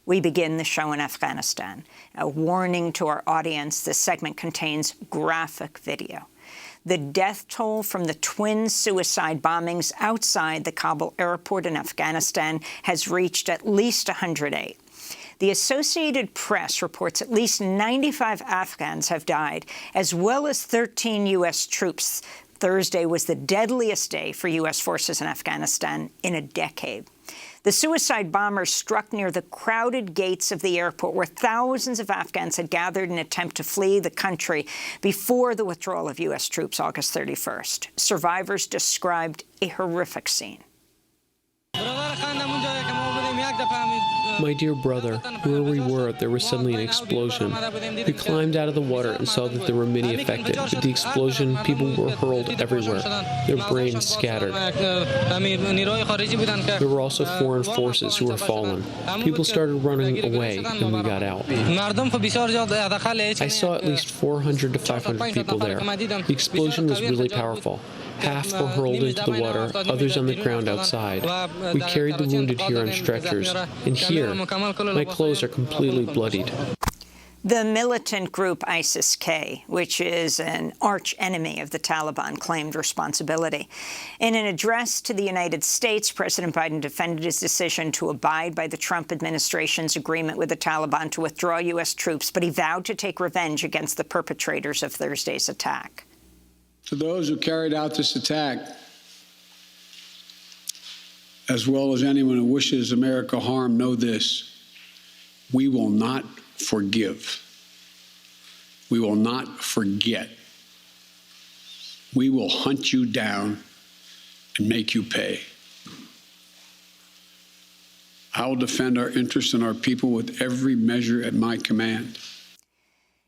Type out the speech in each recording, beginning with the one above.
We begin the show in Afghanistan. A warning to our audience, this segment contains graphic video. The death toll from the twin suicide bombings outside the Kabul airport in Afghanistan has reached at least 108. The Associated Press reports at least 95 Afghans have died, as well as 13 U.S. troops. Thursday was the deadliest day for U.S. forces in Afghanistan in a decade. The suicide bombers struck near the crowded gates of the airport where thousands of Afghans had gathered in an attempt to flee the country before the withdrawal of U.S. troops August 31st. Survivors described a horrific scene. My dear brother, where we were, there was suddenly an explosion. We climbed out of the water and saw that there were many affected. With the explosion, people were hurled everywhere, their brains scattered. There were also foreign forces who were fallen. People started running away, and we got out. I saw at least 400 to 500 people there. The explosion was really powerful. Half were hurled into the water, others on the ground outside. We carried the wounded here on stretchers, and here, my clothes are completely bloodied. The militant group ISIS-K, which is an arch-enemy of the Taliban, claimed responsibility. In an address to the United States, President Biden defended his decision to abide by the Trump administration's agreement with the Taliban to withdraw U.S. troops, but he vowed to take revenge against the perpetrators of Thursday's attack. To those who carried out this attack, as well as anyone who wishes America harm, know this: we will not forgive. We will not forget. We will hunt you down and make you pay. I will defend our interests and our people with every measure at my command.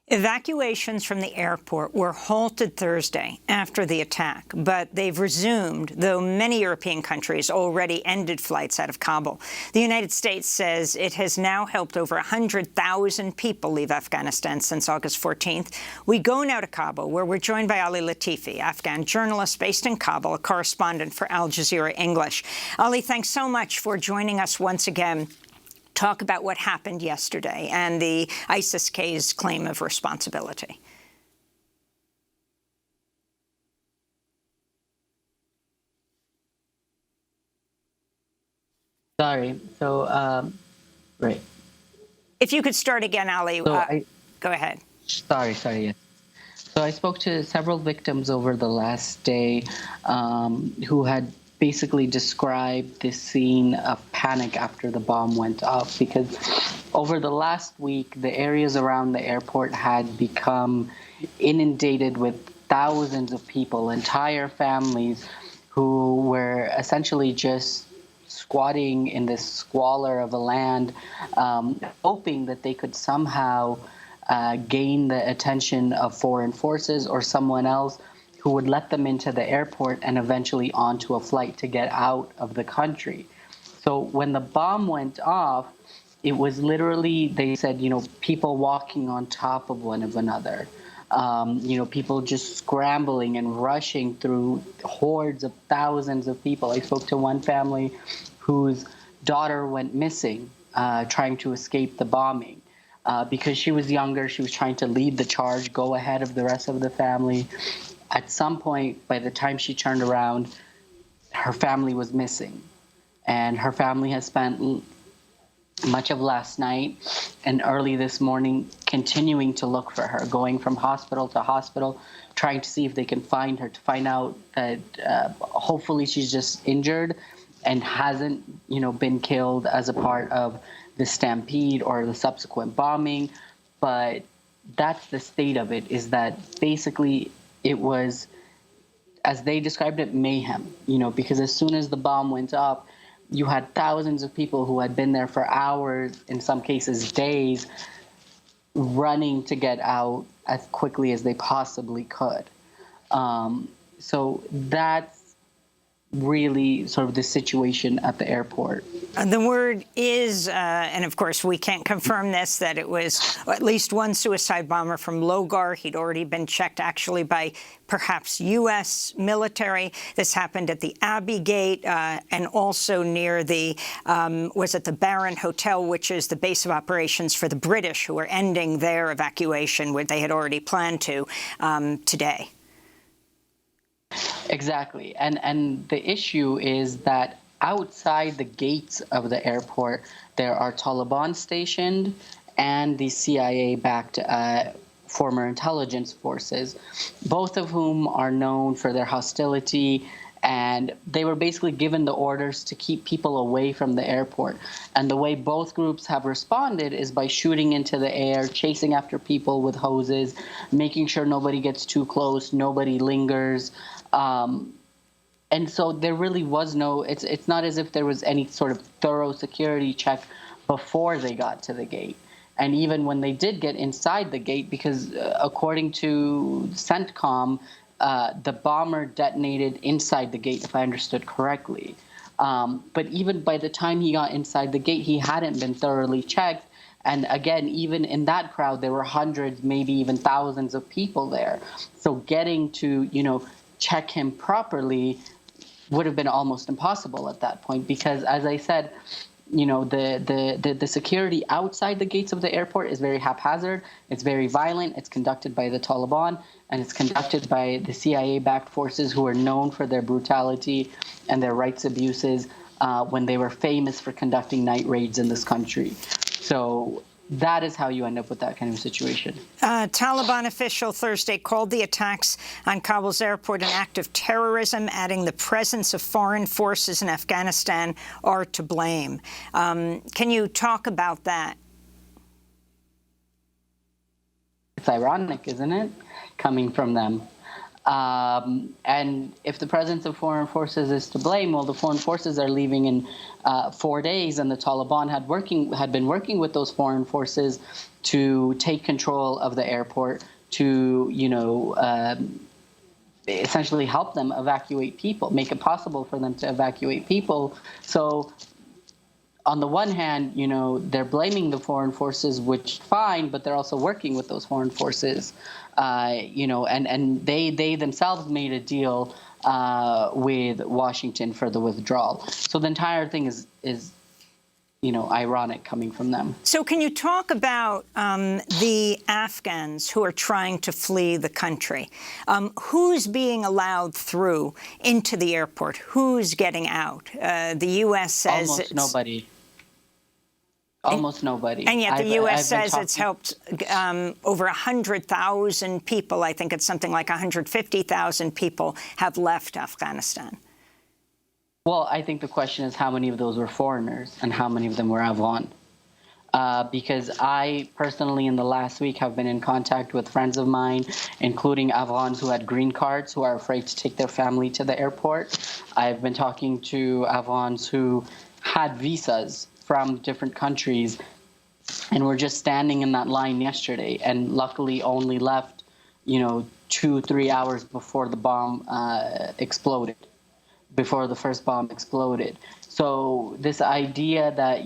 Evacuations from the airport were halted Thursday after the attack, but they've resumed, though many European countries already ended flights out of Kabul. The United States says it has now helped over 100,000 people leave Afghanistan since August 14th. We go now to Kabul, where we're joined by Ali Latifi, Afghan journalist based in Kabul, a correspondent for Al Jazeera English. Ali, thanks so much for joining us once again. Talk about what happened yesterday and the ISIS-K's claim of responsibility. Sorry. So, right. If you could start again, Ali, go ahead. Sorry, yes. So I spoke to several victims over the last day who had basically described this scene of panic after the bomb went off, because over the last week, the areas around the airport had become inundated with thousands of people, entire families who were essentially just squatting in this squalor of a land, hoping that they could somehow gain the attention of foreign forces or someone else who would let them into the airport and eventually onto a flight to get out of the country. So when the bomb went off, it was literally, they said, people walking on top of one another. People just scrambling and rushing through hordes of thousands of people. I spoke to one family whose daughter went missing, trying to escape the bombing. Because she was younger, she was trying to lead the charge, go ahead of the rest of the family. At some point, by the time she turned around, her family was missing. And her family has spent much of last night and early this morning continuing to look for her, going from hospital to hospital, trying to see if they can find her, to find out that hopefully she's just injured and hasn't, been killed as a part of the stampede or the subsequent bombing. But that's the state of it, is that basically it was, as they described it, mayhem, because as soon as the bomb went up, you had thousands of people who had been there for hours, in some cases days, running to get out as quickly as they possibly could. So that's really sort of the situation at the airport. The word is, and of course we can't confirm this, that it was at least one suicide bomber from Logar. He'd already been checked actually by perhaps U.S. military. This happened at the Abbey Gate and also near the, was it the Baron Hotel, which is the base of operations for the British, who are ending their evacuation, where they had already planned to, today. Exactly. And the issue is that outside the gates of the airport, there are Taliban stationed and the CIA-backed former intelligence forces, both of whom are known for their hostility, and they were basically given the orders to keep people away from the airport. And the way both groups have responded is by shooting into the air, chasing after people with hoses, making sure nobody gets too close, nobody lingers. And so there really was no, it's not as if there was any sort of thorough security check before they got to the gate. And even when they did get inside the gate, because according to CENTCOM, the bomber detonated inside the gate, if I understood correctly. But even by the time he got inside the gate, he hadn't been thoroughly checked. And again, even in that crowd, there were hundreds, maybe even thousands of people there. So getting to, check him properly would have been almost impossible at that point, because as I said, the security outside the gates of the airport is very haphazard. It's very violent. It's conducted by the Taliban, and it's conducted by the CIA-backed forces, who are known for their brutality and their rights abuses when they were famous for conducting night raids in this country. So that is how you end up with that kind of situation. Taliban official Thursday called the attacks on Kabul's airport an act of terrorism, adding the presence of foreign forces in Afghanistan are to blame. Can you talk about that? It's ironic, isn't it, coming from them? And if the presence of foreign forces is to blame, well, the foreign forces are leaving in 4 days, and the Taliban had been working with those foreign forces to take control of the airport, to essentially help them evacuate people, make it possible for them to evacuate people. So on the one hand, they're blaming the foreign forces, which fine, but they're also working with those foreign forces, and they themselves made a deal with Washington for the withdrawal. So the entire thing is ironic coming from them. So can you talk about the Afghans who are trying to flee the country? Who's being allowed through into the airport? Who's getting out? The U.S. says almost nobody. Almost nobody. And yet the U.S. says it's helped over 100,000 people. I think it's something like 150,000 people have left Afghanistan. Well, I think the question is how many of those were foreigners and how many of them were Afghan. Because I personally, in the last week, have been in contact with friends of mine, including Afghans who had green cards, who are afraid to take their family to the airport. I've been talking to Afghans who had visas from different countries and were just standing in that line yesterday, and luckily only left, 2-3 hours before the bomb exploded, before the first bomb exploded. So this idea that,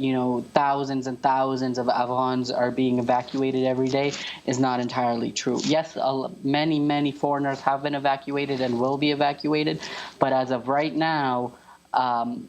thousands and thousands of Afghans are being evacuated every day is not entirely true. Yes, many foreigners have been evacuated and will be evacuated, but as of right now,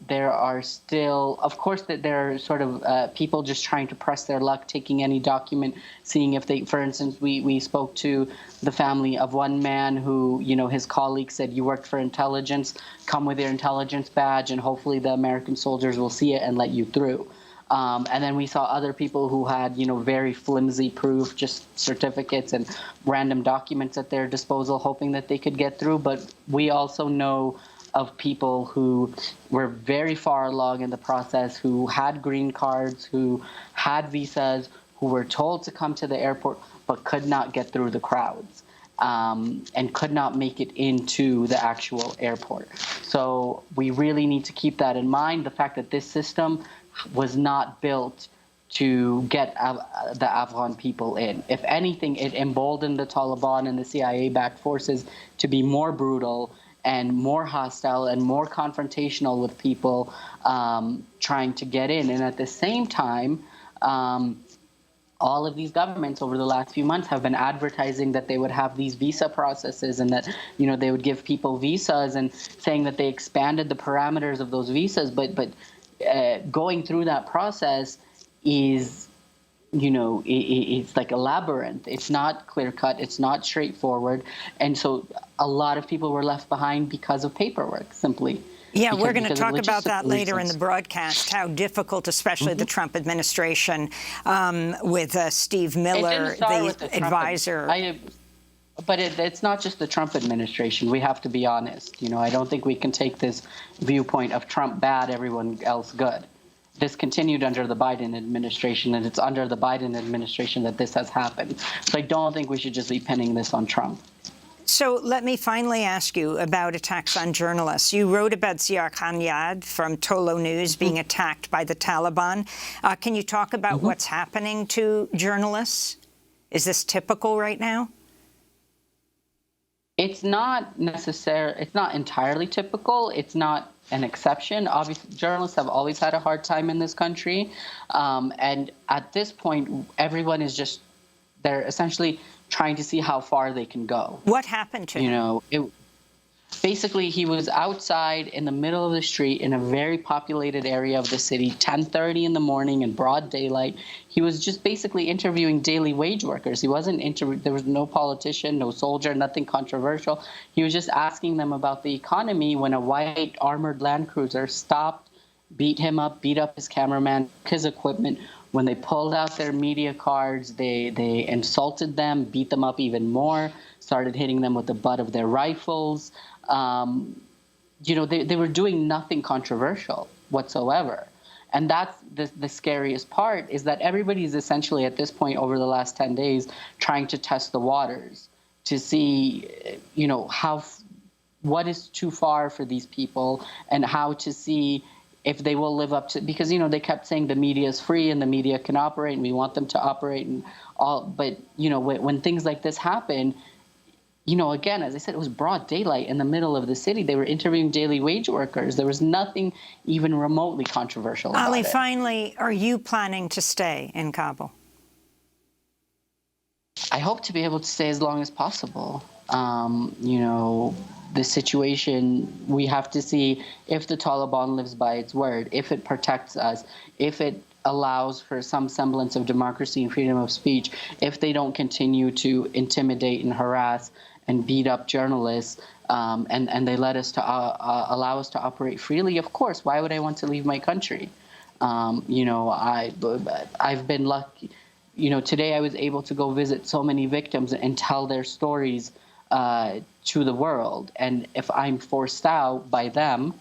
there are still, of course, that there are sort of people just trying to press their luck, taking any document, seeing if they, for instance, we spoke to the family of one man who, his colleague said, you worked for intelligence, come with your intelligence badge, and hopefully the American soldiers will see it and let you through. And then we saw other people who had, very flimsy proof, just certificates and random documents at their disposal, hoping that they could get through. But we also know of people who were very far along in the process, who had green cards, who had visas, who were told to come to the airport but could not get through the crowds and could not make it into the actual airport. So we really need to keep that in mind, the fact that this system was not built to get the Afghan people in. If anything, it emboldened the Taliban and the CIA-backed forces to be more brutal and more hostile and more confrontational with people trying to get in. And at the same time, all of these governments over the last few months have been advertising that they would have these visa processes and that, they would give people visas and saying that they expanded the parameters of those visas. But going through that process is, it's like a labyrinth. It's not clear-cut. It's not straightforward. And so a lot of people were left behind because of paperwork, simply. Yeah, we're going to talk about that later in the broadcast, how difficult, especially the Trump administration, with Steve Miller, the advisor. But it's not just the Trump administration. We have to be honest. I don't think we can take this viewpoint of Trump bad, everyone else good. This continued under the Biden administration, and it's under the Biden administration that this has happened. So I don't think we should just be pinning this on Trump. So let me finally ask you about attacks on journalists. You wrote about Ziar Kanyad from Tolo News being attacked by the Taliban. Can you talk about what's happening to journalists? Is this typical right now? It's not necessarily, it's not entirely typical. It's not an exception. Obviously, journalists have always had a hard time in this country. And at this point, everyone is just, they're essentially trying to see how far they can go. What happened to him? Basically, he was outside in the middle of the street in a very populated area of the city, 10:30 in the morning in broad daylight. He was just basically interviewing daily wage workers. He wasn't there was no politician, no soldier, nothing controversial. He was just asking them about the economy when a white armored Land Cruiser stopped, beat him up, beat up his cameraman, his equipment. When they pulled out their media cards, they insulted them, beat them up even more, started hitting them with the butt of their rifles. They were doing nothing controversial whatsoever. And that's the scariest part, is that everybody's essentially at this point over the last 10 days trying to test the waters to see, what is too far for these people and how to see if they will live up to, because, they kept saying the media is free and the media can operate and we want them to operate and all. But, when things like this happen, again, as I said, it was broad daylight in the middle of the city. They were interviewing daily wage workers. There was nothing even remotely controversial about Ali, it. finally, are you planning to stay in Kabul? I hope to be able to stay as long as possible. The situation, we have to see if the Taliban lives by its word, if it protects us, if it allows for some semblance of democracy and freedom of speech, if they don't continue to intimidate and harass and beat up journalists, and they let us to allow us to operate freely. Of course, why would I want to leave my country? I've been lucky. Today I was able to go visit so many victims and tell their stories to the world. And if I'm forced out by them,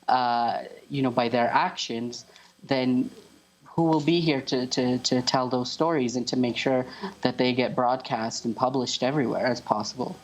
by their actions, then who will be here to tell those stories and to make sure that they get broadcast and published everywhere as possible?